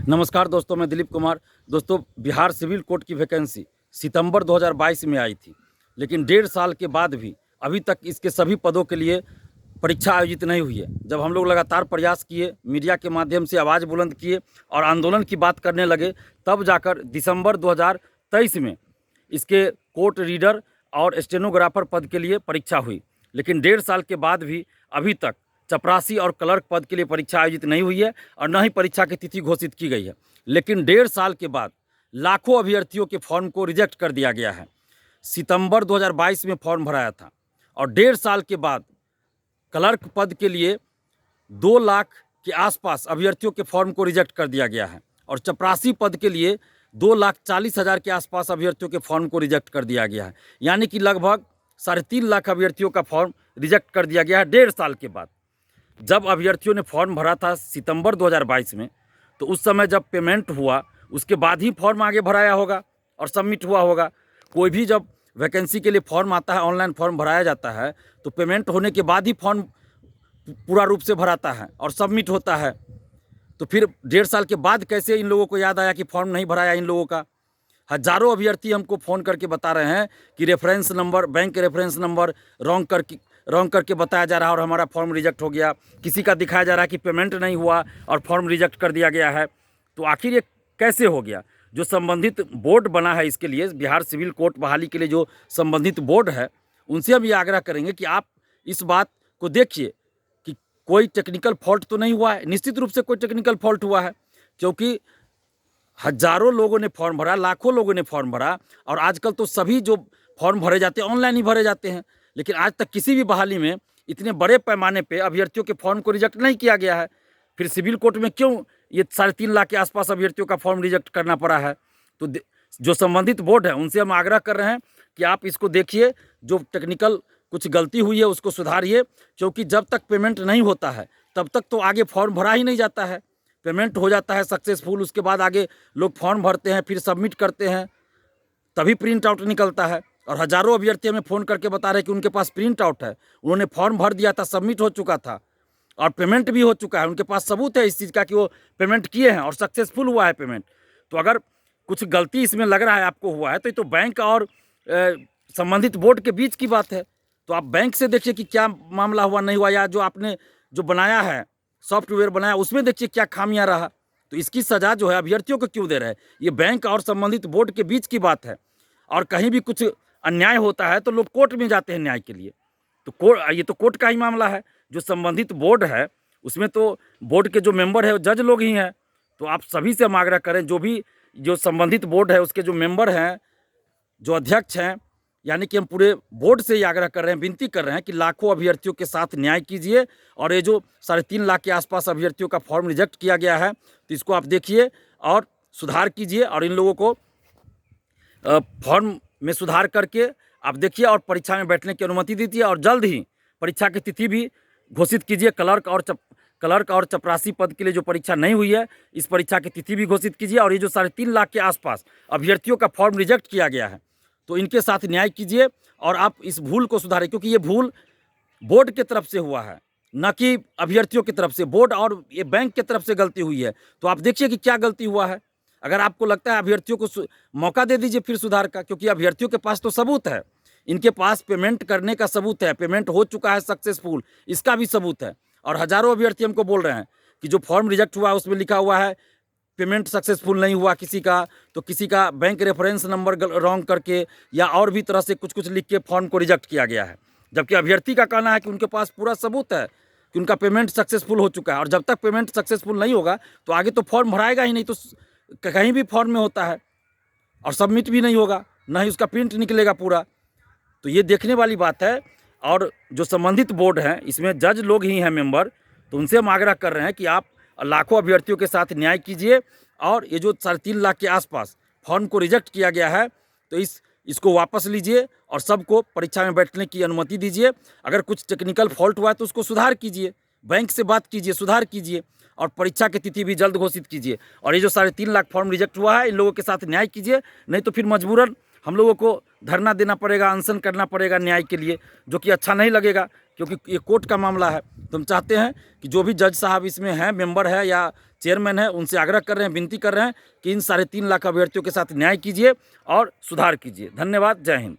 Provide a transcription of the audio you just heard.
नमस्कार दोस्तों, मैं दिलीप कुमार। दोस्तों, बिहार सिविल कोर्ट की वैकेंसी सितंबर 2022 में आई थी, लेकिन 1.5 साल के बाद भी अभी तक इसके सभी पदों के लिए परीक्षा आयोजित नहीं हुई है। जब हम लोग लगातार प्रयास किए, मीडिया के माध्यम से आवाज़ बुलंद किए और आंदोलन की बात करने लगे, तब जाकर दिसंबर 2023 में इसके कोर्ट रीडर और स्टेनोग्राफर पद के लिए परीक्षा हुई। लेकिन 1.5 साल के बाद भी अभी तक चपरासी और क्लर्क पद के लिए परीक्षा आयोजित नहीं हुई है और न ही परीक्षा की तिथि घोषित की गई है। लेकिन 1.5 साल के बाद लाखों अभ्यर्थियों के फॉर्म को रिजेक्ट कर दिया गया है। सितंबर 2022 में फॉर्म भराया था और 1.5 साल के बाद क्लर्क पद के लिए 2 लाख के आसपास अभ्यर्थियों के फॉर्म को रिजेक्ट कर दिया गया है और चपरासी पद के लिए 2,40,000 के आसपास अभ्यर्थियों के फॉर्म को रिजेक्ट कर दिया गया है। यानी कि लगभग 3.5 लाख अभ्यर्थियों का फॉर्म रिजेक्ट कर दिया गया है 1.5 साल के बाद। जब अभ्यर्थियों ने फॉर्म भरा था सितंबर 2022 में, तो उस समय जब पेमेंट हुआ उसके बाद ही फॉर्म आगे भराया होगा और सबमिट हुआ होगा। कोई भी जब वैकेंसी के लिए फॉर्म आता है, ऑनलाइन फॉर्म भराया जाता है, तो पेमेंट होने के बाद ही फॉर्म पूरा रूप से भराता है और सबमिट होता है। तो फिर 1.5 साल के बाद कैसे इन लोगों को याद आया कि फॉर्म नहीं भराया इन लोगों का? हज़ारों अभ्यर्थी हमको फ़ोन करके बता रहे हैं कि reference number, bank reference number wrong करके बताया जा रहा है और हमारा फॉर्म रिजेक्ट हो गया। किसी का दिखाया जा रहा है कि पेमेंट नहीं हुआ और फॉर्म रिजेक्ट कर दिया गया है। तो आखिर ये कैसे हो गया? जो संबंधित बोर्ड बना है इसके लिए, बिहार सिविल कोर्ट बहाली के लिए जो संबंधित बोर्ड है, उनसे हम ये आग्रह करेंगे कि आप इस बात को देखिए कि कोई टेक्निकल फॉल्ट तो नहीं हुआ है। निश्चित रूप से कोई टेक्निकल फॉल्ट हुआ है, क्योंकि हज़ारों लोगों ने फॉर्म भरा, लाखों लोगों ने फॉर्म भरा और आजकल तो सभी जो फॉर्म भरे जाते हैं ऑनलाइन ही भरे जाते हैं। लेकिन आज तक किसी भी बहाली में इतने बड़े पैमाने पे अभ्यर्थियों के फॉर्म को रिजेक्ट नहीं किया गया है। फिर सिविल कोर्ट में क्यों ये 3.5 लाख के आसपास अभ्यर्थियों का फॉर्म रिजेक्ट करना पड़ा है? तो जो संबंधित बोर्ड है उनसे हम आग्रह कर रहे हैं कि आप इसको देखिए, जो टेक्निकल कुछ गलती हुई है उसको सुधारिए, क्योंकि जब तक पेमेंट नहीं होता है तब तक तो आगे फॉर्म भरा ही नहीं जाता है। पेमेंट हो जाता है सक्सेसफुल, उसके बाद आगे लोग फॉर्म भरते हैं, फिर सबमिट करते हैं, तभी प्रिंट आउट निकलता है। और हज़ारों अभ्यर्थी हमें फ़ोन करके बता रहे हैं कि उनके पास प्रिंट आउट है, उन्होंने फॉर्म भर दिया था, सबमिट हो चुका था और पेमेंट भी हो चुका है, उनके पास सबूत है इस चीज़ का कि वो पेमेंट किए हैं और सक्सेसफुल हुआ है पेमेंट। तो अगर कुछ गलती इसमें लग रहा है आपको हुआ है, तो ये तो बैंक और संबंधित बोर्ड के बीच की बात है। तो आप बैंक से देखिए कि क्या मामला हुआ नहीं हुआ, या जो आपने जो बनाया है, सॉफ्टवेयर बनाया, उसमें देखिए क्या खामियां रहा। तो इसकी सज़ा जो है अभ्यर्थियों को क्यों दे रहे हैं? ये बैंक और संबंधित बोर्ड के बीच की बात है। और कहीं भी कुछ अन्याय होता है तो लोग कोर्ट में जाते हैं न्याय के लिए। तो ये तो कोर्ट का ही मामला है। जो संबंधित बोर्ड है उसमें तो बोर्ड के जो मेंबर है वो जज लोग ही हैं। तो आप सभी से हम आग्रह करें, जो संबंधित बोर्ड है उसके जो मेंबर हैं, जो अध्यक्ष हैं, यानी कि हम पूरे बोर्ड से ये आग्रह कर रहे हैं, विनती कर रहे हैं कि लाखों अभ्यर्थियों के साथ न्याय कीजिए और ये जो 3.5 लाख के आसपास अभ्यर्थियों का फॉर्म रिजेक्ट किया गया है, तो इसको आप देखिए और सुधार कीजिए और इन लोगों को फॉर्म में सुधार करके आप देखिए और परीक्षा में बैठने की अनुमति दीजिए और जल्द ही परीक्षा की तिथि भी घोषित कीजिए। क्लर्क और चपरासी पद के लिए जो परीक्षा नहीं हुई है, इस परीक्षा की तिथि भी घोषित कीजिए। और ये जो 3.5 लाख के आसपास अभ्यर्थियों का फॉर्म रिजेक्ट किया गया है, तो इनके साथ न्याय कीजिए और आप इस भूल को सुधारें, क्योंकि ये भूल बोर्ड की तरफ से हुआ है, न कि अभ्यर्थियों की तरफ से। बोर्ड और ये बैंक की तरफ से गलती हुई है। तो आप देखिए कि क्या गलती हुआ है। अगर आपको लगता है अभ्यर्थियों को मौका दे दीजिए फिर सुधार का, क्योंकि अभ्यर्थियों के पास तो सबूत है, इनके पास पेमेंट करने का सबूत है, पेमेंट हो चुका है सक्सेसफुल, इसका भी सबूत है। और हज़ारों अभ्यर्थी हमको बोल रहे हैं कि जो फॉर्म रिजेक्ट हुआ उसमें लिखा हुआ है पेमेंट सक्सेसफुल नहीं हुआ किसी का, तो किसी का बैंक रेफरेंस नंबर रॉन्ग करके या और भी तरह से कुछ लिख के फॉर्म को रिजेक्ट किया गया है। जबकि अभ्यर्थी का कहना है कि उनके पास पूरा सबूत है कि उनका पेमेंट सक्सेसफुल हो चुका है। और जब तक पेमेंट सक्सेसफुल नहीं होगा तो आगे तो फॉर्म भराएगा ही नहीं। तो कहीं भी फॉर्म में होता है और सबमिट भी नहीं होगा, ना ही उसका प्रिंट निकलेगा पूरा। तो ये देखने वाली बात है। और जो संबंधित बोर्ड हैं इसमें जज लोग ही हैं मेंबर, तो उनसे हम आग्रह कर रहे हैं कि आप लाखों अभ्यर्थियों के साथ न्याय कीजिए और ये जो 3.5 लाख के आसपास फॉर्म को रिजेक्ट किया गया है, तो इसको वापस लीजिए और सबको परीक्षा में बैठने की अनुमति दीजिए। अगर कुछ टेक्निकल फॉल्ट हुआ है तो उसको सुधार कीजिए, बैंक से बात कीजिए, सुधार कीजिए और परीक्षा की तिथि भी जल्द घोषित कीजिए। और ये जो 3.5 लाख फॉर्म रिजेक्ट हुआ है, इन लोगों के साथ न्याय कीजिए, नहीं तो फिर मजबूरन हम लोगों को धरना देना पड़ेगा, अनशन करना पड़ेगा न्याय के लिए, जो कि अच्छा नहीं लगेगा, क्योंकि ये कोर्ट का मामला है। तो हम चाहते हैं कि जो भी जज साहब इसमें हैं, मेंबर है या चेयरमैन हैं उनसे आग्रह कर रहे हैं, विनती कर रहे हैं कि इन 3.5 लाख अभ्यर्थियों के साथ न्याय कीजिए और सुधार कीजिए। धन्यवाद। जय हिंद।